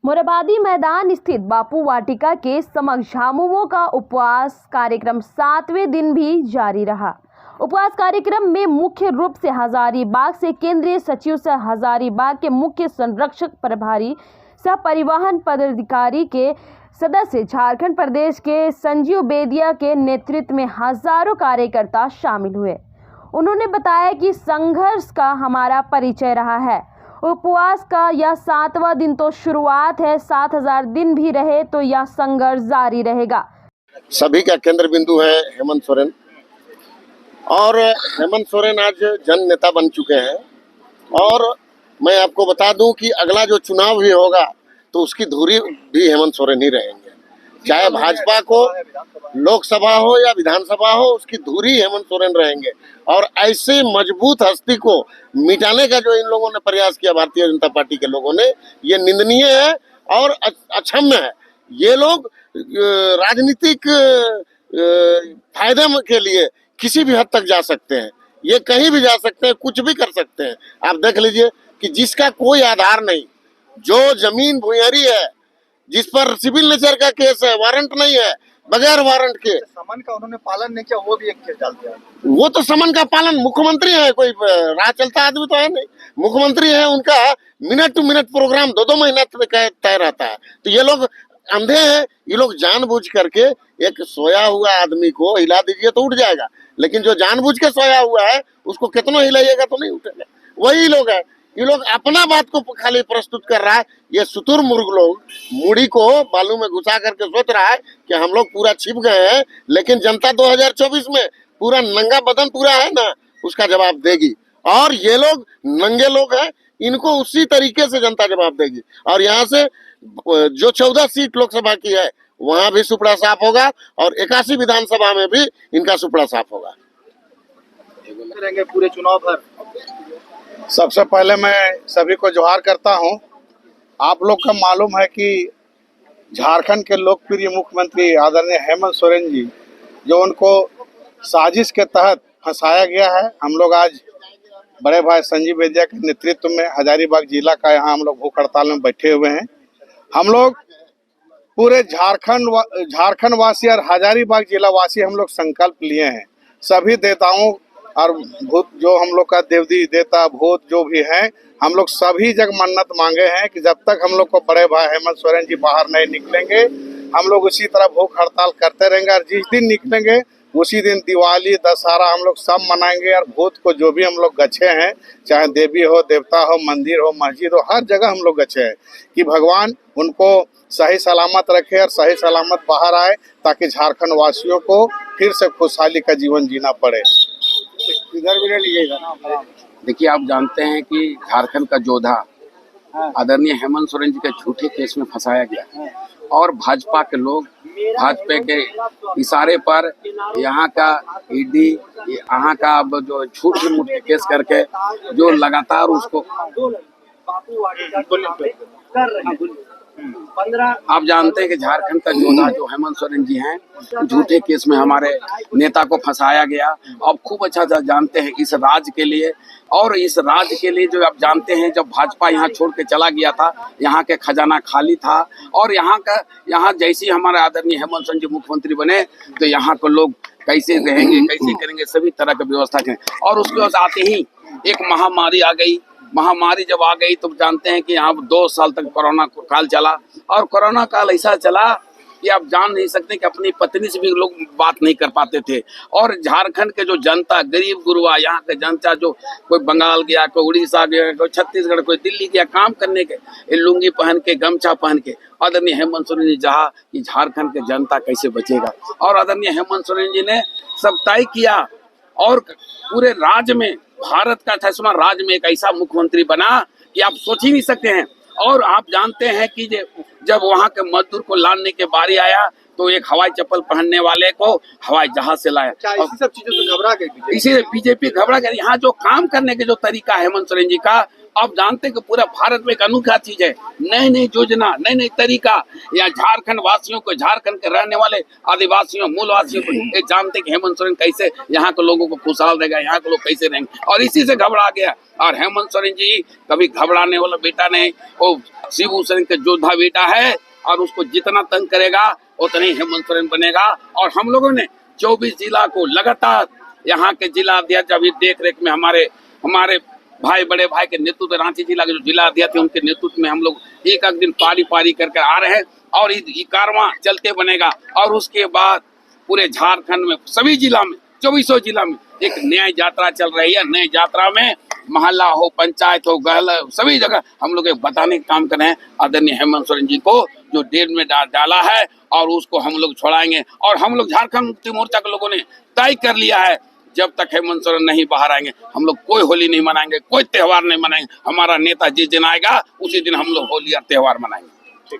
मोरहाबादी मैदान स्थित बापू वाटिका के समक्ष झामुमो का उपवास कार्यक्रम 7वें दिन भी जारी रहा। उपवास कार्यक्रम में मुख्य रूप से हजारीबाग से केंद्रीय सचिव से हजारीबाग के मुख्य संरक्षक प्रभारी सह परिवहन पदाधिकारी के सदस्य, झारखंड प्रदेश के संजीव बेदिया के नेतृत्व में हजारों कार्यकर्ता शामिल हुए। उन्होंने बताया कि संघर्ष का हमारा परिचय रहा है। उपवास का यह 7वां दिन तो शुरुआत है, 7000 दिन भी रहे तो यह संघर्ष जारी रहेगा। सभी का केंद्र बिंदु है हेमंत सोरेन, और हेमंत सोरेन आज जन नेता बन चुके हैं। और मैं आपको बता दूं कि अगला जो चुनाव भी होगा तो उसकी धुरी भी हेमंत सोरेन ही रहेंगे। चाहे भाजपा को लोकसभा हो या विधानसभा हो, उसकी धुरी हेमंत सोरेन रहेंगे। और ऐसे मजबूत हस्ती को मिटाने का जो इन लोगों ने प्रयास किया, भारतीय जनता पार्टी के लोगों ने, ये निंदनीय है और अक्षम्य है। ये लोग राजनीतिक फायदे के लिए किसी भी हद तक जा सकते हैं, ये कहीं भी जा सकते हैं, कुछ भी कर सकते हैं। आप देख लीजिए कि जिसका कोई आधार नहीं, जो जमीन भूयरी है, जिस पर सिविल नेचर का केस है, वारंट नहीं है, बगैर वारंट के समन का उन्होंने पालन नहीं किया, वो भी एक केस डाल दिया। वो तो समन का पालन, मुख्यमंत्री है, कोई राह चलता आदमी तो है नहीं, मुख्यमंत्री है। उनका मिनट टू मिनट प्रोग्राम 2-2 महीना तय रहता है। तो ये लोग अंधे हैं, ये लोग जानबूझ करके एक सोया हुआ आदमी को हिला दीजिए तो उठ जाएगा, लेकिन जो जानबूझ के सोया हुआ है उसको कितना हिलाइएगा तो नहीं उठेगा। वही लोग है, ये लोग अपना बात को खाली प्रस्तुत कर रहा है। ये शुतुरमुर्ग लोग मुड़ी को बालू में घुसा करके सोच रहा है कि हम लोग पूरा छिप गए हैं, लेकिन जनता 2024 में पूरा नंगा बदन पूरा है ना, उसका जवाब देगी। और ये लोग नंगे लोग हैं, इनको उसी तरीके से जनता जवाब देगी। और यहाँ से जो 14 सीट लोकसभा की है वहां भी सुपड़ा साफ होगा, और 81 विधानसभा में भी इनका सुपड़ा साफ होगा। रहेंगे पूरे चुनाव भर। सबसे पहले मैं सभी को जोहार करता हूं। आप लोग का मालूम है कि झारखंड के लोकप्रिय मुख्यमंत्री आदरणीय हेमंत सोरेन जी, जो उनको साजिश के तहत फंसाया गया है, हम लोग आज बड़े भाई संजीव बेदिया के नेतृत्व में हजारीबाग जिला का यहाँ हम लोग भूख हड़ताल में बैठे हुए हैं। हम लोग पूरे झारखंड वासी और हजारीबाग जिला वासी हम लोग संकल्प लिए हैं। सभी देवताओं और भूत, जो हम लोग का देवदी देवता भूत जो भी हैं, हम लोग सभी जगह मन्नत मांगे हैं कि जब तक हम लोग को बड़े भाई हेमंत सोरेन जी बाहर नहीं निकलेंगे, हम लोग उसी तरह भूख हड़ताल करते रहेंगे। और जिस दिन निकलेंगे उसी दिन दिवाली दशहरा हम लोग सब मनाएंगे। और भूत को जो भी हम लोग गच्छे हैं, चाहे देवी हो, देवता हो, मंदिर हो, मस्जिद हो, हर जगह हम लोग गच्छे हैं कि भगवान उनको सही सलामत रखे और सही सलामत बाहर आए, ताकि झारखंड वासियों को फिर से खुशहाली का जीवन जीना पड़े। इधर भी ले लीजिएगा। देखिए, आप जानते हैं कि झारखंड का योद्धा आदरणीय हेमंत सोरेन जी के झूठे केस में फंसाया गया, और भाजपा के लोग भाजपा के इशारे पर यहाँ का ईडी, यहाँ का अब जो झूठ मूठ केस करके जो लगातार उसको आप जानते हैं कि झारखंड का योद्धा जो हेमंत सोरेन जी हैं, झूठे केस में हमारे नेता को फंसाया गया। अब खूब अच्छा जानते हैं इस राज्य के लिए, और इस राज्य के लिए जो आप जानते हैं, जब भाजपा यहाँ छोड़ के चला गया था, यहाँ के खजाना खाली था, और यहाँ जैसे ही हमारे आदरणीय हेमंत सोरेन जी मुख्यमंत्री बने तो यहाँ को लोग कैसे रहेंगे, कैसे करेंगे, सभी तरह की व्यवस्था करें। और उसके बाद आते ही एक महामारी आ गई। महामारी जब आ गई तो जानते हैं कि यहाँ 2 साल तक कोरोना काल चला, और कोरोना काल ऐसा चला कि आप जान नहीं सकते कि अपनी पत्नी से भी लोग बात नहीं कर पाते थे। और झारखंड के जो जनता, गरीब गुरुआ, यहाँ के जनता जो कोई बंगाल गया, कोई उड़ीसा गया, कोई छत्तीसगढ़, कोई दिल्ली गया काम करने के, लुंगी पहन के, गमछा पहन के, आदरणीय हेमंत सोरेन जी चाहा कि झारखंड के जनता कैसे बचेगा। और आदरणीय हेमंत सोरेन जी ने सब तय किया, और पूरे राज्य में, भारत का 28वां राज्य में एक ऐसा मुख्यमंत्री बना कि आप सोच ही नहीं सकते हैं। और आप जानते हैं कि जब वहाँ के मजदूर को लाने के बारी आया तो एक हवाई चप्पल पहनने वाले को हवाई जहाज से लाया। इसी सब चीजों से घबरा गई, इसी बीजेपी घबरा गई। यहाँ जो काम करने के जो तरीका है हेमंत सोरेन जी का, आप जानते हैं कि पूरा भारत में एक अनोखा चीज है, नई नई योजना, नई नई तरीका। या झारखंड वासियों को, झारखंड के रहने वाले आदिवासियों, मूलवासियों को ये जानते कि हेमंत सोरेन कैसे यहाँ के लोगों को खुशहाल देगा, यहाँ के लोग कैसे रहेंगे, और इसी से घबरा गया। और हेमंत सोरेन जी कभी घबराने वाला बेटा नहीं, वो शिबू सोरेन का योद्धा बेटा है, और उसको जितना तंग करेगा उतना ही हेमंत सोरेन बनेगा। और हम लोगों ने 24 जिला को लगातार यहाँ के जिला अध्यक्ष अभी देख रेख में हमारे भाई, बड़े भाई के नेतृत्व, रांची जिला के जो जिला अध्यक्ष थे उनके नेतृत्व में हम लोग एक दिन पारी करके आ रहे हैं, और ये कारवां चलते बनेगा। और उसके बाद पूरे झारखंड में सभी जिला में, 24 जिला में एक न्याय यात्रा चल रही है। नई यात्रा में मोहल्ला हो, पंचायत हो, गहल, सभी जगह हम लोग बताने का काम कर रहे हैं आदरणीय हेमंत सोरेन जी को, जो जेल में डाला है, और उसको हम लोग छोड़ाएंगे। और हम लोग झारखंड मुक्ति मोर्चा के लोगों ने तय कर लिया है, जब तक हेमंत सोरेन नहीं बाहर आएंगे हम लोग कोई होली नहीं मनाएंगे, कोई त्योहार नहीं मनाएंगे। हमारा नेता जिस दिन आएगा उसी दिन हम लोग होली और त्योहार मनाएंगे।